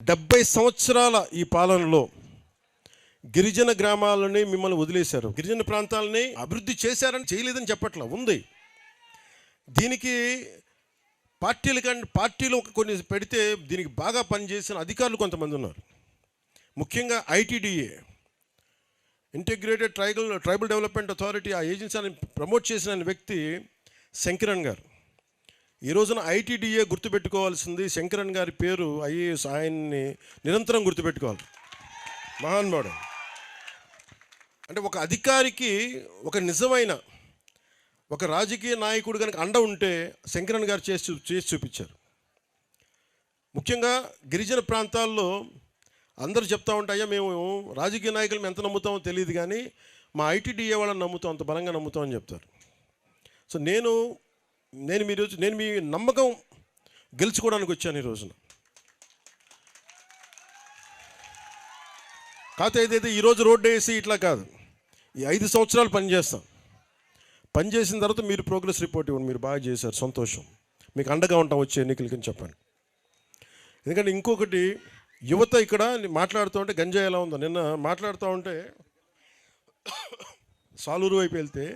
70 సంవత్సరాల ఈ పాలనలో గిరిజన గ్రామాలని మిమ్మల్ని వదిలేశారు. గిరిజన ప్రాంతాలని అభివృద్ధి చేశారని చేయలేదని చెప్పట్లా, ఉంది. దీనికి పార్టీలు కొన్ని పెడితే దీనికి బాగా పనిచేసిన అధికారులు కొంతమంది ఉన్నారు. ముఖ్యంగా ITDA, integrated tribal development authority, ఆ ఏజెన్సీని ప్రమోట్ చేసిన వ్యక్తి శంకరన్ గారు. ఈ రోజున ఐటీడీఏ గుర్తుపెట్టుకోవాల్సింది శంకరన్ గారి పేరు. ఐఏఎస్, ఆయన్ని నిరంతరం గుర్తుపెట్టుకోవాలి. మహానుభావుడు. అంటే ఒక అధికారికి, ఒక నిజమైన ఒక రాజకీయ నాయకుడు కనుక అండ ఉంటే శంకరన్ గారు చేసి చూపించారు. ముఖ్యంగా గిరిజన ప్రాంతాల్లో అందరూ చెప్తా ఉంటాయా, మేము రాజకీయ నాయకులు ఎంత నమ్ముతామో తెలియదు కానీ మా ఐటీడీఏ వాళ్ళని నమ్ముతాం, అంత బలంగా నమ్ముతామని చెప్తారు. సో నేను మీ నమ్మకం గెలుచుకోవడానికి వచ్చాను ఈ రోజున. కాకపోతే ఏదైతే ఈరోజు రోడ్డు వేసి ఇట్లా కాదు, ఈ 5 సంవత్సరాలు పనిచేసిన తర్వాత మీరు ప్రోగ్రెస్ రిపోర్ట్ ఇవ్వండి. మీరు బాగా చేశారు, సంతోషం. మీకు అండగా ఉంటాం వచ్చే ఎన్నికలకి చెప్పండి. ఎందుకంటే ఇంకొకటి, యువత ఇక్కడ మాట్లాడుతూ ఉంటే గంజాయి ఎలా ఉందో, నిన్న మాట్లాడుతూ ఉంటే సాలూరు వైపు వెళ్తే